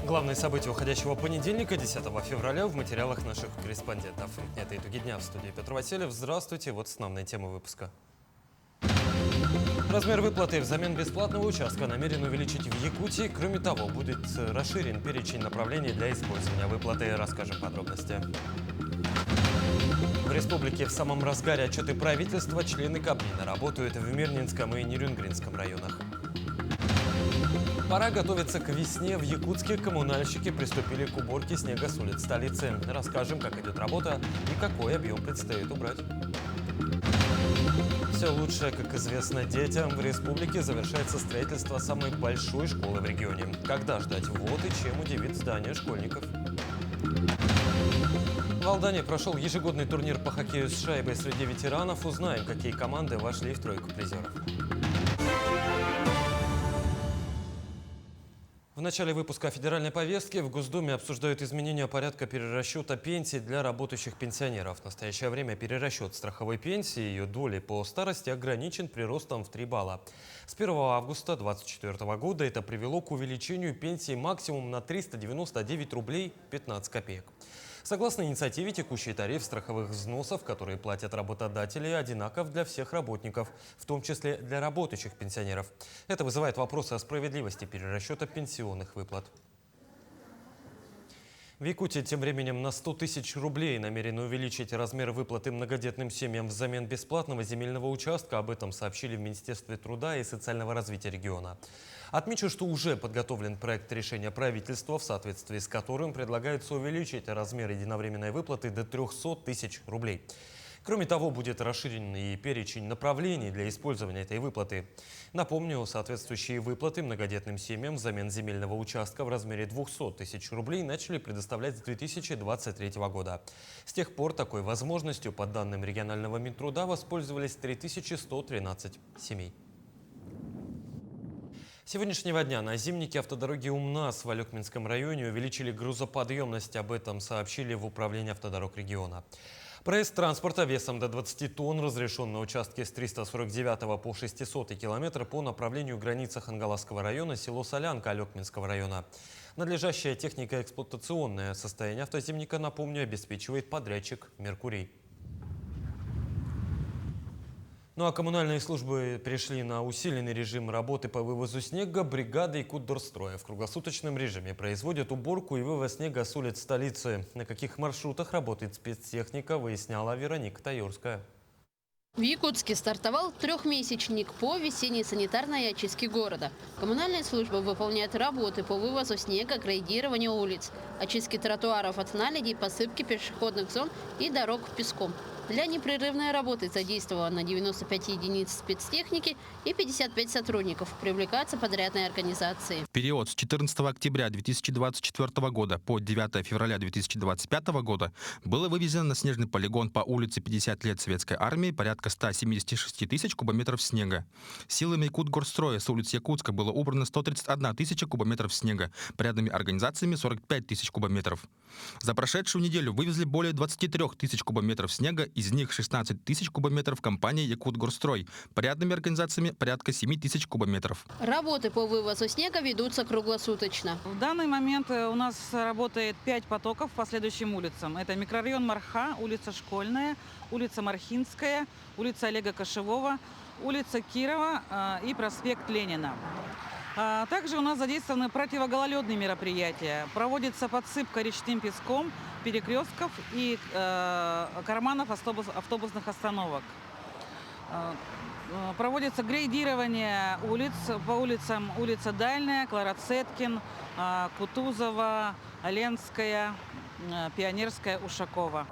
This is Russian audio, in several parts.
Главные события уходящего понедельника, 10 февраля, в материалах наших корреспондентов. Это «Итоги дня», в студии Петр Васильев. Здравствуйте, вот основные темы выпуска. Размер выплаты взамен бесплатного участка намерен увеличить в Якутии. Кроме того, будет расширен перечень направлений для использования выплаты. Расскажем подробности. В республике в самом разгаре отчеты правительства. Члены Кабмина работают в Мирнинском и Нерюнгринском районах. Пора готовиться к весне. В Якутске коммунальщики приступили к уборке снега с улиц столицы. Расскажем, как идет работа и какой объем предстоит убрать. Все лучшее, как известно, детям. В республике завершается строительство самой большой школы в регионе. Когда ждать? Вот и чем удивит здание школьников. В Алдане прошел ежегодный турнир по хоккею с шайбой среди ветеранов. Узнаем, какие команды вошли в тройку призеров. В начале выпуска федеральной повестки в Госдуме обсуждают изменения порядка перерасчета пенсий для работающих пенсионеров. В настоящее время перерасчет страховой пенсии и ее доли по старости ограничен приростом в 3 балла. С 1 августа 2024 года это привело к увеличению пенсии максимум на 399 рублей 15 копеек. Согласно инициативе, текущий тариф страховых взносов, которые платят работодатели, одинаков для всех работников, в том числе для работающих пенсионеров. Это вызывает вопросы о справедливости перерасчета пенсионных выплат. В Якутии тем временем на 100 тысяч рублей намерены увеличить размер выплаты многодетным семьям взамен бесплатного земельного участка. Об этом сообщили в Министерстве труда и социального развития региона. Отмечу, что уже подготовлен проект решения правительства, в соответствии с которым предлагается увеличить размер единовременной выплаты до 300 тысяч рублей. Кроме того, будет расширен и перечень направлений для использования этой выплаты. Напомню, соответствующие выплаты многодетным семьям взамен земельного участка в размере 200 тысяч рублей начали предоставлять с 2023 года. С тех пор такой возможностью, по данным регионального Минтруда, воспользовались 3113 семей. С сегодняшнего дня на зимнике автодороги УМНАС в Алекминском районе увеличили грузоподъемность. Об этом сообщили в управлении автодорог региона. Проезд транспорта весом до 20 тонн разрешен на участке с 349 по 600 километр по направлению границы Хангаласского района, село Солянка Алекминского района. Надлежащее технико-эксплуатационное состояние автозимника, напомню, обеспечивает подрядчик «Меркурий». Ну а коммунальные службы перешли на усиленный режим работы по вывозу снега. Бригады Якутдорстроя в круглосуточном режиме производят уборку и вывоз снега с улиц столицы. На каких маршрутах работает спецтехника, выясняла Вероника Таёрская. В Якутске стартовал трехмесячник по весенней санитарной очистке города. Коммунальные службы выполняют работы по вывозу снега, грейдированию улиц, очистке тротуаров от наледей, посыпке пешеходных зон и дорог песком. Для непрерывной работы задействовано 95 единиц спецтехники и 55 сотрудников. Привлекаются подрядные организации. В период с 14 октября 2024 года по 9 февраля 2025 года было вывезено на снежный полигон по улице 50 лет Советской армии порядка 176 тысяч кубометров снега. Силами Якутгорстроя с улиц Якутска было убрано 131 тысяча кубометров снега, порядными организациями 45 тысяч кубометров. За прошедшую неделю вывезли более 23 тысяч кубометров снега, из них 16 тысяч кубометров компании Якутгорстрой, порядными организациями порядка 7 тысяч кубометров. Работы по вывозу снега ведутся круглосуточно. В данный момент у нас работает 5 потоков по следующим улицам. Это микрорайон Марха, улица Школьная, улица Мархинская, улица Олега Кошевого, улица Кирова и проспект Ленина. Также у нас задействованы противогололедные мероприятия. Проводится подсыпка речным песком перекрестков и карманов автобусных остановок. Проводится грейдирование улиц по улицам улица Дальняя, Клара-Цеткин, Кутузова, Ленская, Пионерская, Ушакова.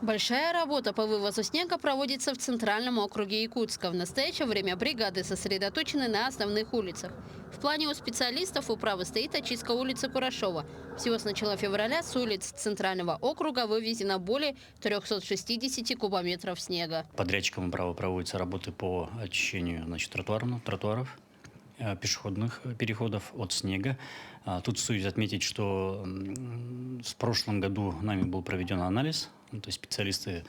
Большая работа по вывозу снега проводится в Центральном округе Якутска. В настоящее время бригады сосредоточены на основных улицах. В плане у специалистов управы стоит очистка улицы Курашова. Всего с начала февраля с улиц Центрального округа вывезено более 360 кубометров снега. Подрядчиком управы проводятся работы по очищению тротуаров, пешеходных переходов от снега. Тут стоит отметить, что в прошлом году нами был проведен анализ. То есть специалисты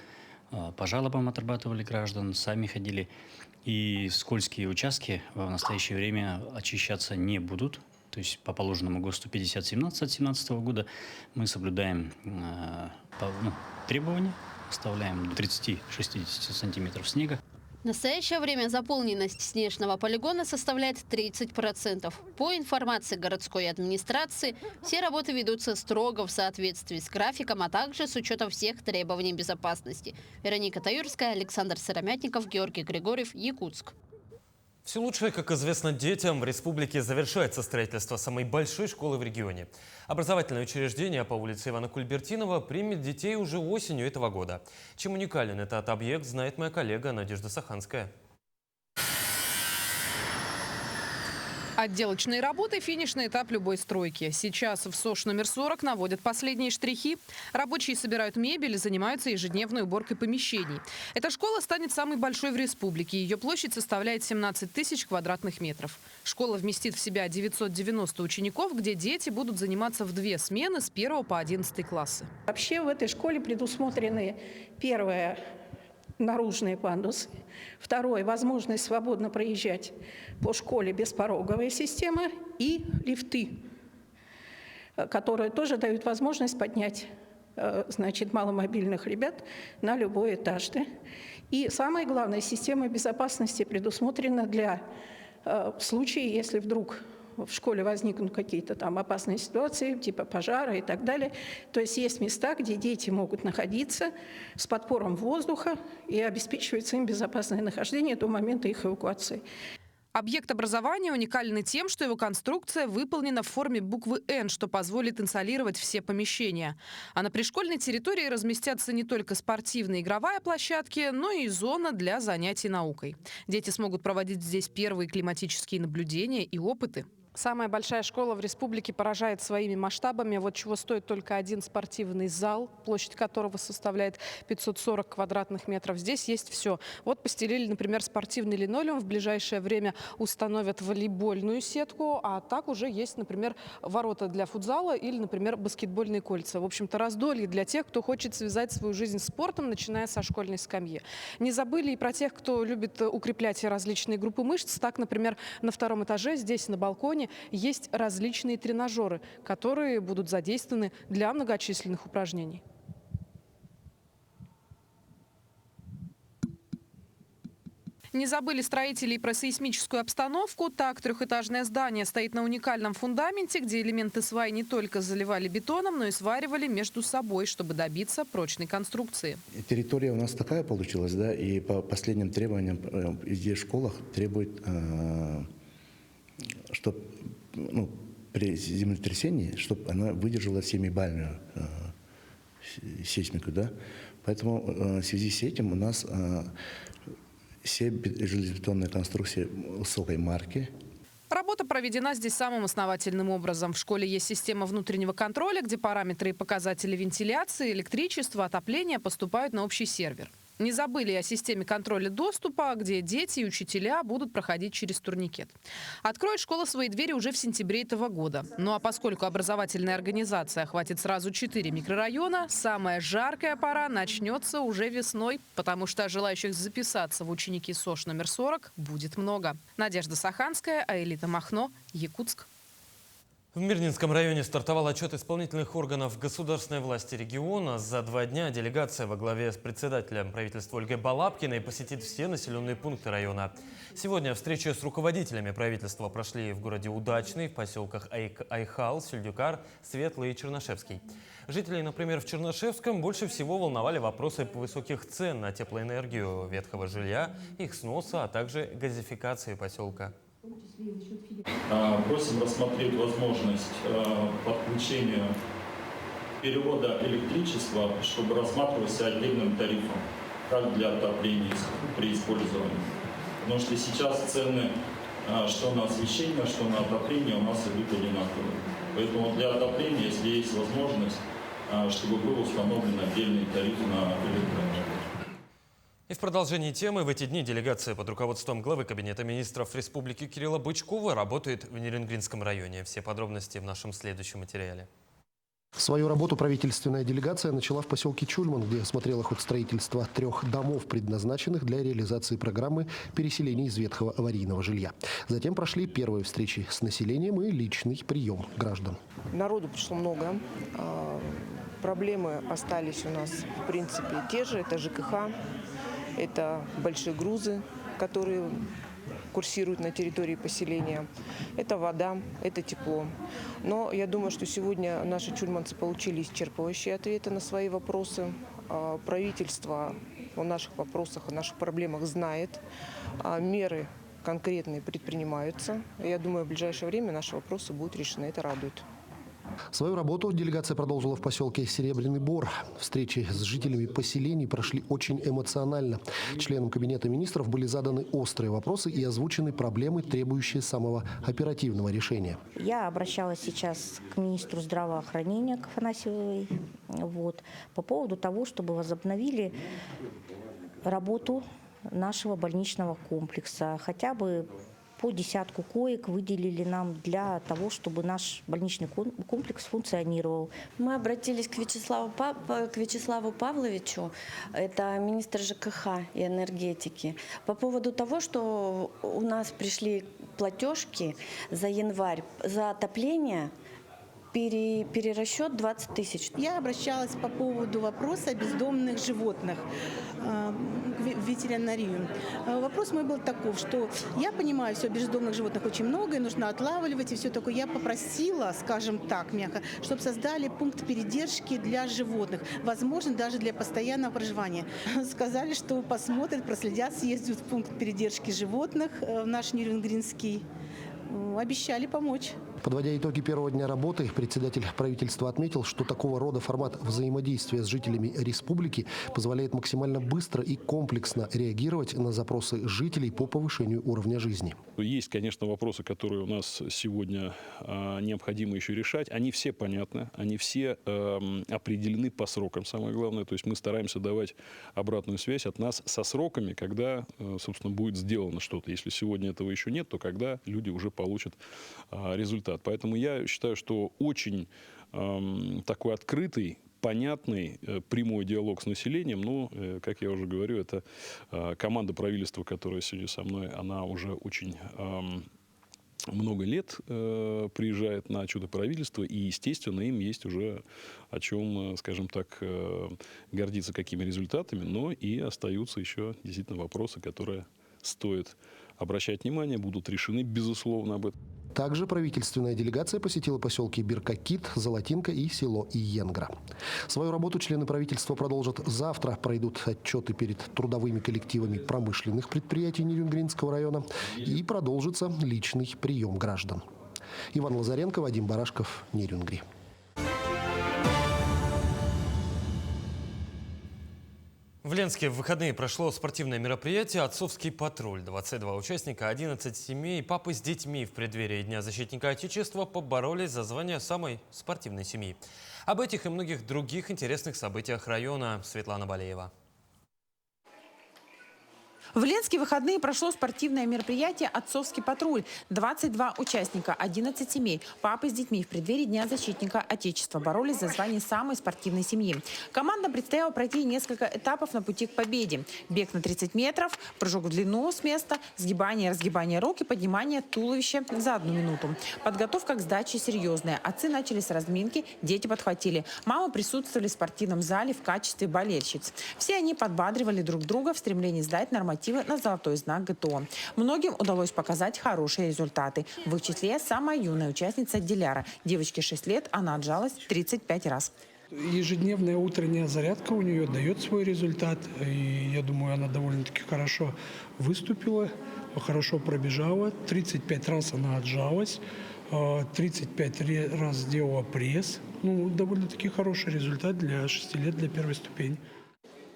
по жалобам отрабатывали граждан, сами ходили. И скользкие участки в настоящее время очищаться не будут. То есть по положенному ГОСТу 5017 от 2017 года мы соблюдаем требования, оставляем до 30-60 сантиметров снега. В настоящее время заполненность снежного полигона составляет 30%. По информации городской администрации, все работы ведутся строго в соответствии с графиком, а также с учетом всех требований безопасности. Вероника Таюрская, Александр Сыромятников, Георгий Григорьев, Якутск. Все лучшее, как известно, детям. В республике завершается строительство самой большой школы в регионе. Образовательное учреждение по улице Ивана Кульбертинова примет детей уже осенью этого года. Чем уникален этот объект, знает моя коллега Надежда Саханская. Отделочные работы – финишный этап любой стройки. Сейчас в СОШ номер 40 наводят последние штрихи. Рабочие собирают мебель и занимаются ежедневной уборкой помещений. Эта школа станет самой большой в республике. Ее площадь составляет 17 тысяч квадратных метров. Школа вместит в себя 990 учеников, где дети будут заниматься в 2 смены с 1 по 11 классы. Вообще в этой школе предусмотрены, первое, наружные пандусы. Второе – возможность свободно проезжать по школе беспороговая система и лифты, которые тоже дают возможность поднять маломобильных ребят на любой этаж. Да? И самое главное, система безопасности предусмотрена для случая, если вдруг в школе возникнут какие-то там опасные ситуации, типа пожара и так далее. То есть есть места, где дети могут находиться с подпором воздуха и обеспечивается им безопасное нахождение до момента их эвакуации. Объект образования уникальный тем, что его конструкция выполнена в форме буквы «Н», что позволит инсолировать все помещения. А на пришкольной территории разместятся не только спортивные и игровая площадки, но и зона для занятий наукой. Дети смогут проводить здесь первые климатические наблюдения и опыты. Самая большая школа в республике поражает своими масштабами. Вот чего стоит только один спортивный зал, площадь которого составляет 540 квадратных метров. Здесь есть все. Вот постелили, например, спортивный линолеум. В ближайшее время установят волейбольную сетку. А так уже есть, например, ворота для футзала или, например, баскетбольные кольца. В общем-то, раздолье для тех, кто хочет связать свою жизнь с спортом, начиная со школьной скамьи. Не забыли и про тех, кто любит укреплять различные группы мышц. Так, например, на 2-м этаже, здесь на балконе, есть различные тренажеры, которые будут задействованы для многочисленных упражнений. Не забыли строители и про сейсмическую обстановку. Так, 3-этажное здание стоит на уникальном фундаменте, где элементы сваи не только заливали бетоном, но и сваривали между собой, чтобы добиться прочной конструкции. Территория у нас такая получилась, да, и по последним требованиям везде в школах требует, чтобы при землетрясении, чтобы она выдержала 7-бальную сейсмику, да. Поэтому в связи с этим у нас все железобетонные конструкции высокой марки. Работа проведена здесь самым основательным образом. В школе есть система внутреннего контроля, где параметры и показатели вентиляции, электричества, отопления поступают на общий сервер. Не забыли о системе контроля доступа, где дети и учителя будут проходить через турникет. Откроет школа свои двери уже в сентябре этого года. Ну а поскольку образовательная организация охватит сразу 4 микрорайона, самая жаркая пора начнется уже весной, потому что желающих записаться в ученики СОШ номер 40 будет много. Надежда Саханская, Аэлита Махно, Якутск. В Мирнинском районе стартовал отчет исполнительных органов государственной власти региона. За 2 дня делегация во главе с председателем правительства Ольгой Балабкиной посетит все населенные пункты района. Сегодня встречи с руководителями правительства прошли в городе Удачный, в поселках Айхал, Сельдюкар, Светлый и Чернышевский. Жителей, например, в Чернышевском больше всего волновали вопросы высоких цен на теплоэнергию, ветхого жилья, их сноса, а также газификации поселка. Просим рассмотреть возможность подключения перевода электричества, чтобы рассматривался отдельным тарифом, как для отопления при использовании. Потому что сейчас цены что на освещение, что на отопление у нас идут одинаковые. Поэтому для отопления, если есть возможность, чтобы был установлен отдельный тариф на электроэнергию. И в продолжении темы в эти дни делегация под руководством главы Кабинета министров Республики Кирилла Бычкова работает в Нерюнгринском районе. Все подробности в нашем следующем материале. Свою работу правительственная делегация начала в поселке Чульман, где осмотрела ход строительства 3 домов, предназначенных для реализации программы переселения из ветхого аварийного жилья. Затем прошли первые встречи с населением и личный прием граждан. Народу пришло много. Проблемы остались у нас, в принципе, те же. Это ЖКХ, это большие грузы, которые курсируют на территории поселения. Это вода, это тепло. Но я думаю, что сегодня наши чульманцы получили исчерпывающие ответы на свои вопросы. Правительство о наших вопросах, о наших проблемах знает. Меры конкретные предпринимаются. Я думаю, в ближайшее время наши вопросы будут решены. Это радует. Свою работу делегация продолжила в поселке Серебряный Бор. Встречи с жителями поселений прошли очень эмоционально. Членам Кабинета министров были заданы острые вопросы и озвучены проблемы, требующие самого оперативного решения. Я обращалась сейчас к министру здравоохранения, к Афанасьевой, по поводу того, чтобы возобновили работу нашего больничного комплекса. Хотя бы по 10 коек выделили нам для того, чтобы наш больничный комплекс функционировал. Мы обратились к Вячеславу Павловичу, это министр ЖКХ и энергетики, по поводу того, что у нас пришли платежки за январь за отопление. Перерасчет 20 тысяч. Я обращалась по поводу вопроса бездомных животных в ветеринарию. Вопрос мой был таков, что я понимаю, что бездомных животных очень много, и нужно отлавливать и все такое. Я попросила, скажем так, мягко, чтобы создали пункт передержки для животных, возможно, даже для постоянного проживания. Сказали, что посмотрят, проследят, съездят в пункт передержки животных в наш Нерюнгринский. Обещали помочь. Подводя итоги первого дня работы, председатель правительства отметил, что такого рода формат взаимодействия с жителями республики позволяет максимально быстро и комплексно реагировать на запросы жителей по повышению уровня жизни. Есть, конечно, вопросы, которые у нас сегодня необходимо еще решать. Они все понятны, они все определены по срокам, самое главное. То есть мы стараемся давать обратную связь от нас со сроками, когда, собственно, будет сделано что-то. Если сегодня этого еще нет, то когда люди уже получат результат. Поэтому я считаю, что очень такой открытый, понятный, прямой диалог с населением. Но, как я уже говорю, это команда правительства, которая сегодня со мной, она уже очень много лет приезжает на отчеты правительства, и, естественно, им есть уже о чем, скажем так, гордиться, какими результатами, но и остаются еще действительно вопросы, которые стоит обращать внимание, будут решены, безусловно, об этом. Также правительственная делегация посетила поселки Биркакит, Золотинка и село Иенгра. Свою работу члены правительства продолжат завтра. Пройдут отчеты перед трудовыми коллективами промышленных предприятий Нерюнгринского района и продолжится личный прием граждан. Иван Лазаренко, Вадим Барашков, Нерюнгри. В Ленске в выходные прошло спортивное мероприятие «Отцовский патруль». 22 участника, 11 семей, папы с детьми в преддверии Дня защитника Отечества поборолись за звание самой спортивной семьи. Об этих и многих других интересных событиях района Светлана Балеева. В Ленске в выходные прошло спортивное мероприятие «Отцовский патруль». 22 участника, 11 семей, папы с детьми в преддверии Дня защитника Отечества боролись за звание самой спортивной семьи. Командам предстояло пройти несколько этапов на пути к победе. Бег на 30 метров, прыжок в длину с места, сгибание и разгибание рук и поднимание туловища за 1 минуту. Подготовка к сдаче серьезная. Отцы начали с разминки, дети подхватили. Мамы присутствовали в спортивном зале в качестве болельщиц. Все они подбадривали друг друга в стремлении сдать нормативы на золотой знак ГТО. Многим удалось показать хорошие результаты. В их числе самая юная участница Диляра. Девочке 6 лет, она отжалась 35 раз. Ежедневная утренняя зарядка у нее дает свой результат. И я думаю, она довольно-таки хорошо выступила, хорошо пробежала. 35 раз она отжалась, 35 раз сделала пресс. Довольно-таки хороший результат для 6 лет, для первой ступени.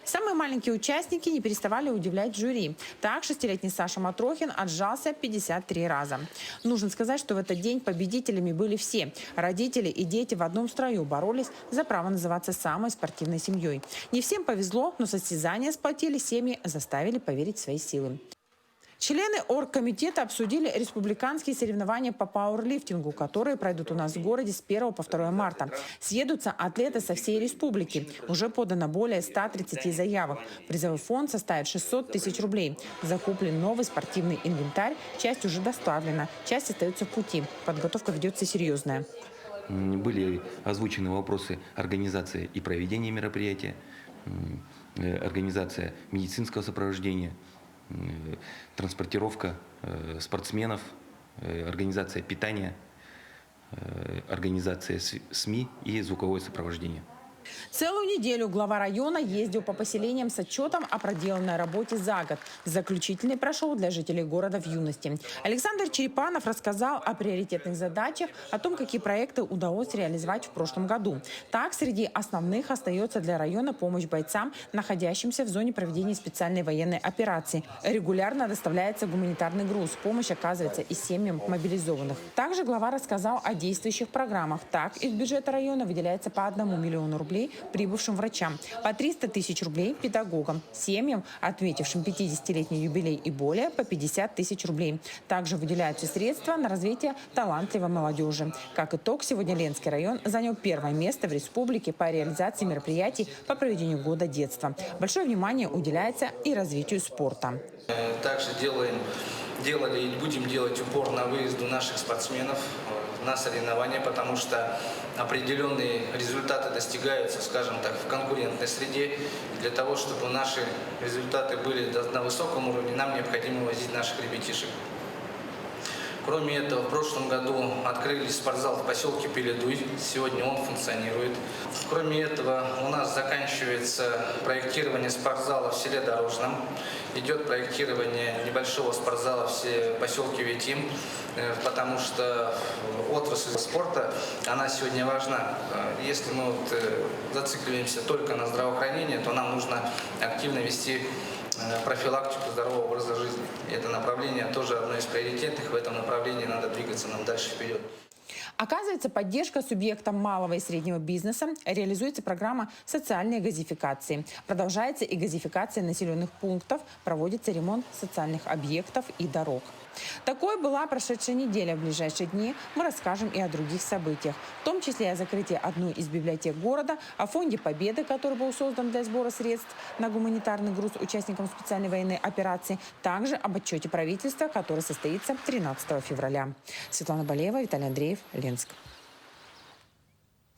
Самые маленькие участники не переставали удивлять жюри. Так, 6-летний Саша Матрохин отжался 53 раза. Нужно сказать, что в этот день победителями были все. Родители и дети в одном строю боролись за право называться самой спортивной семьей. Не всем повезло, но состязания сплотили семьи, заставили поверить в свои силы. Члены оргкомитета обсудили республиканские соревнования по пауэрлифтингу, которые пройдут у нас в городе с 1 по 2 марта. Съедутся атлеты со всей республики. Уже подано более 130 заявок. Призовой фонд составит 600 тысяч рублей. Закуплен новый спортивный инвентарь. Часть уже доставлена, часть остается в пути. Подготовка ведется серьезная. Были озвучены вопросы организации и проведения мероприятия, организация медицинского сопровождения, транспортировка спортсменов, организация питания, организация СМИ и звуковое сопровождение. Целую неделю глава района ездил по поселениям с отчетом о проделанной работе за год. Заключительный прошел для жителей города в юности. Александр Черепанов рассказал о приоритетных задачах, о том, какие проекты удалось реализовать в прошлом году. Так, среди основных остается для района помощь бойцам, находящимся в зоне проведения специальной военной операции. Регулярно доставляется гуманитарный груз. Помощь оказывается и семьям мобилизованных. Также глава рассказал о действующих программах. Так, из бюджета района выделяется по 1 миллиону рублей прибывшим врачам, по 300 тысяч рублей педагогам, семьям, отметившим 50-летний юбилей и более, по 50 тысяч рублей. Также выделяются средства на развитие талантливой молодежи. Как итог, сегодня Ленский район занял 1-е место в республике по реализации мероприятий по проведению года детства. Большое внимание уделяется и развитию спорта. Также делали и будем делать упор на выезду наших спортсменов на соревнования, потому что определенные результаты достигаются, скажем так, в конкурентной среде. Для того, чтобы наши результаты были на высоком уровне, нам необходимо возить наших ребятишек. Кроме этого, в прошлом году открыли спортзал в поселке Пеледуй. Сегодня он функционирует. Кроме этого, у нас заканчивается проектирование спортзала в селе Дорожном. Идет проектирование небольшого спортзала в поселке Витим, потому что отрасль спорта, она сегодня важна. Если мы зацикливаемся только на здравоохранении, то нам нужно активно вести профилактику здорового образа жизни. Это направление тоже одно из приоритетных. В этом направлении надо двигаться нам дальше вперед. Оказывается, поддержка субъектам малого и среднего бизнеса, реализуется программа социальной газификации. Продолжается и газификация населенных пунктов, проводится ремонт социальных объектов и дорог. Такой была прошедшая неделя. В ближайшие дни мы расскажем и о других событиях, в том числе о закрытии одной из библиотек города, о фонде Победы, который был создан для сбора средств на гуманитарный груз участникам специальной военной операции, также об отчете правительства, который состоится 13 февраля. Светлана Балеева, Виталий Андреев, Ленск.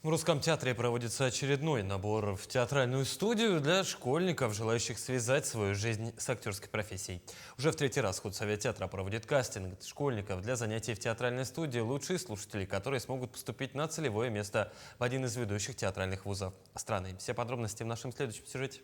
В Русском театре проводится очередной набор в театральную студию для школьников, желающих связать свою жизнь с актерской профессией. Уже в 3-й раз худсовет театра проводит кастинг школьников для занятий в театральной студии. Лучшие слушатели, которые смогут поступить на целевое место в один из ведущих театральных вузов страны. Все подробности в нашем следующем сюжете.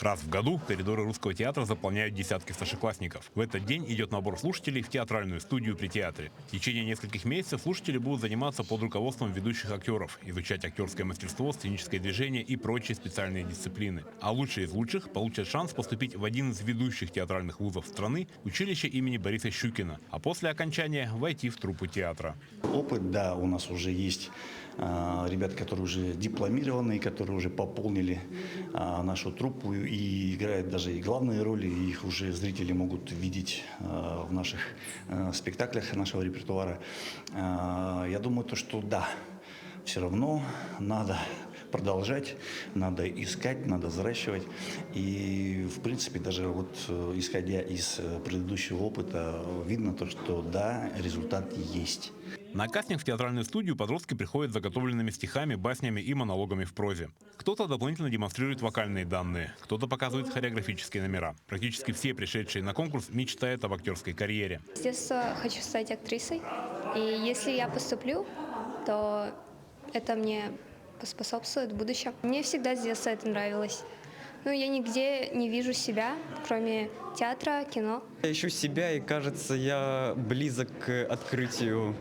Раз в году коридоры Русского театра заполняют десятки старшеклассников. В этот день идет набор слушателей в театральную студию при театре. В течение нескольких месяцев слушатели будут заниматься под руководством ведущих актеров, изучать актерское мастерство, сценическое движение и прочие специальные дисциплины. А лучшие из лучших получат шанс поступить в один из ведущих театральных вузов страны, училище имени Бориса Щукина, а после окончания войти в труппу театра. Опыт, да, у нас уже есть ребята, которые уже дипломированные, которые уже пополнили нашу труппу и играют даже и главные роли, и их уже зрители могут видеть в наших спектаклях нашего репертуара. Я думаю, что да, все равно надо продолжать, надо искать, надо взращивать. И, в принципе, даже исходя из предыдущего опыта, видно то, что да, результат есть. На кастинг в театральную студию подростки приходят с заготовленными стихами, баснями и монологами в прозе. Кто-то дополнительно демонстрирует вокальные данные, кто-то показывает хореографические номера. Практически все пришедшие на конкурс мечтают об актерской карьере. С детства хочу стать актрисой, и если я поступлю, то это мне поспособствует в будущем. Мне всегда с детства это нравилось. Я нигде не вижу себя, кроме театра, кино. Я ищу себя, и, кажется, я близок к открытию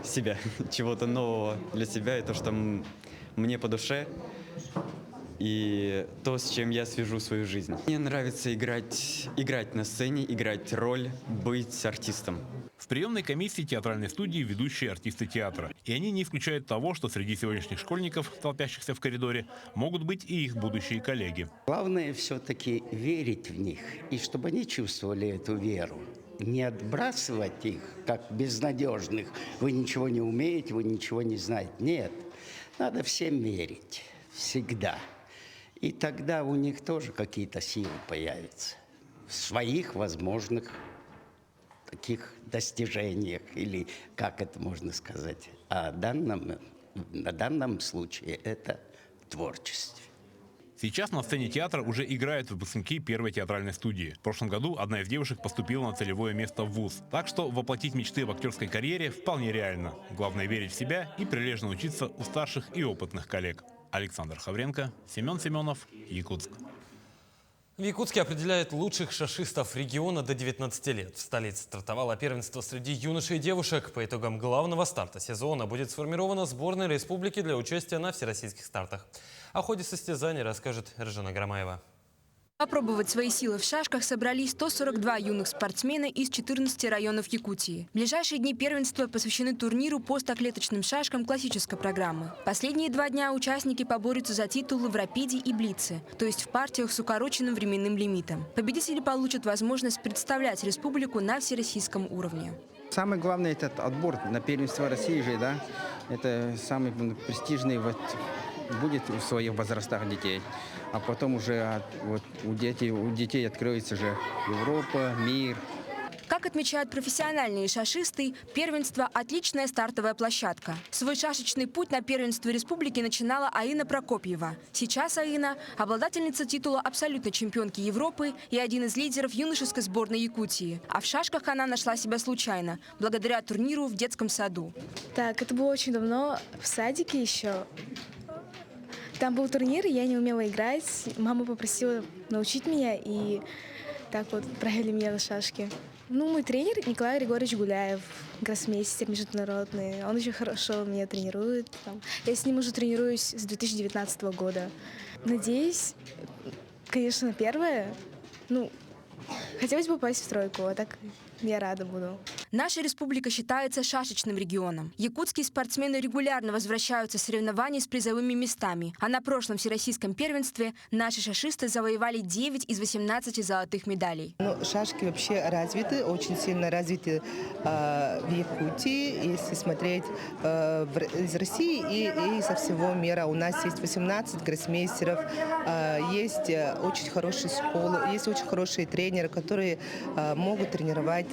себя, чего-то нового для себя, и то, что мне по душе, и то, с чем я свяжу свою жизнь. Мне нравится играть на сцене, играть роль, быть артистом. В приемной комиссии театральной студии ведущие артисты театра. И они не исключают того, что среди сегодняшних школьников, толпящихся в коридоре, могут быть и их будущие коллеги. Главное все-таки верить в них, и чтобы они чувствовали эту веру. Не отбрасывать их, как безнадежных. Вы ничего не умеете, вы ничего не знаете. Нет, надо всем верить. Всегда. И тогда у них тоже какие-то силы появятся. В своих возможных таких достижениях, или как это можно сказать. А на данном случае это творчество. Сейчас на сцене театра уже играют выпускники первой театральной студии. В прошлом году одна из девушек поступила на целевое место в вуз. Так что воплотить мечты в актерской карьере вполне реально. Главное верить в себя и прилежно учиться у старших и опытных коллег. Александр Хавренко, Семен Семенов, Якутск. В Якутске определяют лучших шашистов региона до 19 лет. В столице стартовало первенство среди юношей и девушек. По итогам главного старта сезона будет сформирована сборная республики для участия на всероссийских стартах. О ходе состязаний расскажет Ржана Громаева. Попробовать свои силы в шашках собрались 142 юных спортсмена из 14 районов Якутии. В ближайшие дни первенства посвящены турниру по стоклеточным шашкам классической программы. Последние 2 дня участники поборются за титулы в рапиде и блице, то есть в партиях с укороченным временным лимитом. Победители получат возможность представлять республику на всероссийском уровне. Самое главное – это отбор на первенство России же, да? Это самый престижный будет в своих возрастах детей. А потом уже у детей откроется же Европа, мир. Как отмечают профессиональные шашисты, первенство – отличная стартовая площадка. Свой шашечный путь на первенство республики начинала Аина Прокопьева. Сейчас Аина – обладательница титула абсолютной чемпионки Европы и один из лидеров юношеской сборной Якутии. А в шашках она нашла себя случайно, благодаря турниру в детском саду. Так, это было очень давно, в садике еще. Там был турнир, и я не умела играть. Мама попросила научить меня, и так вот провели меня на шашки. Мой тренер Николай Григорьевич Гуляев, гроссмейстер международный. Он очень хорошо меня тренирует. Я с ним уже тренируюсь с 2019 года. Надеюсь, конечно, на первое. Хотелось бы попасть в тройку, а так я рада буду. Наша республика считается шашечным регионом. Якутские спортсмены регулярно возвращаются с соревнований с призовыми местами. А на прошлом всероссийском первенстве наши шашисты завоевали 9 из 18 золотых медалей. Шашки вообще развиты, очень сильно развиты в Якутии. Если смотреть из России и со всего мира. У нас есть 18 гроссмейстеров, есть очень хорошие школы, есть очень хорошие тренеры, которые могут тренировать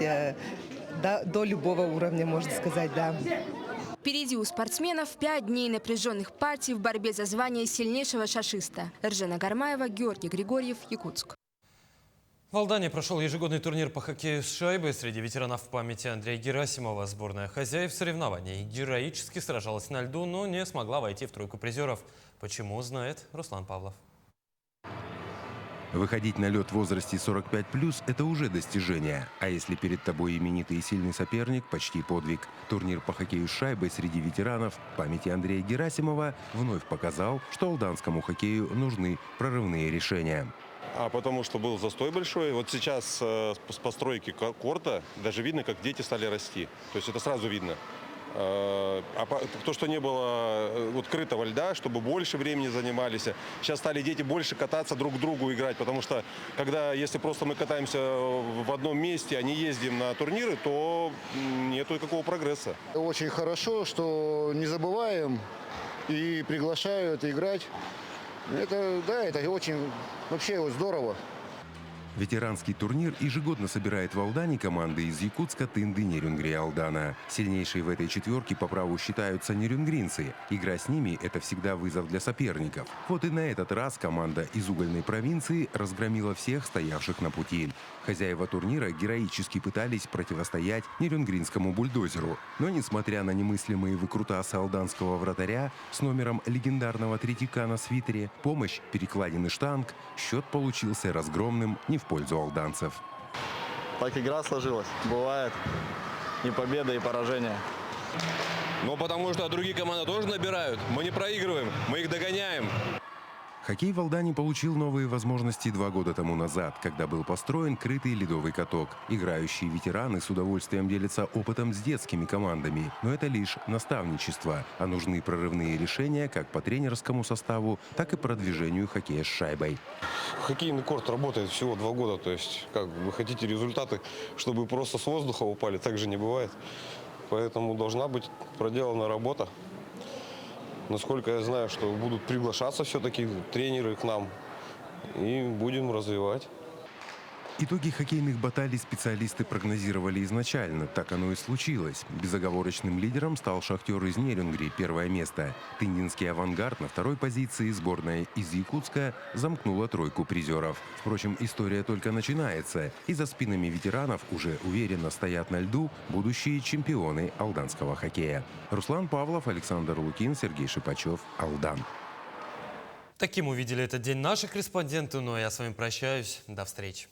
до любого уровня, можно сказать, да. Впереди у спортсменов 5 дней напряженных партий в борьбе за звание сильнейшего шашиста. Ржана Гормаева, Георгий Григорьев, Якутск. В Алдане прошел ежегодный турнир по хоккею с шайбой среди ветеранов памяти Андрея Герасимова. Сборная хозяев соревнований героически сражалась на льду, но не смогла войти в тройку призеров. Почему, знает Руслан Павлов. Выходить на лед в возрасте 45+, это уже достижение. А если перед тобой именитый и сильный соперник, почти подвиг. Турнир по хоккею с шайбой среди ветеранов памяти Андрея Герасимова вновь показал, что алданскому хоккею нужны прорывные решения. Потому что был застой большой. Вот сейчас с постройки корта даже видно, как дети стали расти. То есть это сразу видно. То, что не было открытого льда, чтобы больше времени занимались. Сейчас стали дети больше кататься друг к другу, играть, потому что, если просто мы катаемся в одном месте, а не ездим на турниры, то нету никакого прогресса. Очень хорошо, что не забываем и приглашают играть. Это очень вообще здорово. Ветеранский турнир ежегодно собирает в Алдане команды из Якутска, Тынды, Нерюнгри и Алдана. Сильнейшие в этой четверке по праву считаются нерюнгринцы. Игра с ними – это всегда вызов для соперников. Вот и на этот раз команда из угольной провинции разгромила всех стоявших на пути. Хозяева турнира героически пытались противостоять нерюнгринскому бульдозеру. Но, несмотря на немыслимые выкрутасы алданского вратаря с номером легендарного третьяка на свитере, помощь, перекладины штанг, счет получился разгромным не в пользу алданцев. Так игра сложилась. Бывает и победа, и поражение. Потому что другие команды тоже набирают. Мы не проигрываем, мы их догоняем. Хоккей в Алдане получил новые возможности 2 года тому назад, когда был построен крытый ледовый каток. Играющие ветераны с удовольствием делятся опытом с детскими командами, но это лишь наставничество, а нужны прорывные решения как по тренерскому составу, так и по продвижению хоккея с шайбой. Хоккейный корт работает всего 2 года, то есть как вы хотите результаты, чтобы просто с воздуха упали, так же не бывает. Поэтому должна быть проделана работа. Насколько я знаю, что будут приглашаться все-таки тренеры к нам и будем развивать. Итоги хоккейных баталий специалисты прогнозировали изначально. Так оно и случилось. Безоговорочным лидером стал «Шахтер» из Нерюнгри, 1 место. Тындинский «Авангард» на 2 позиции, сборная из Якутска замкнула 3 призеров. Впрочем, история только начинается, и за спинами ветеранов уже уверенно стоят на льду будущие чемпионы алданского хоккея. Руслан Павлов, Александр Лукин, Сергей Шипачев, Алдан. Таким увидели этот день наши корреспонденты, но я с вами прощаюсь. До встречи.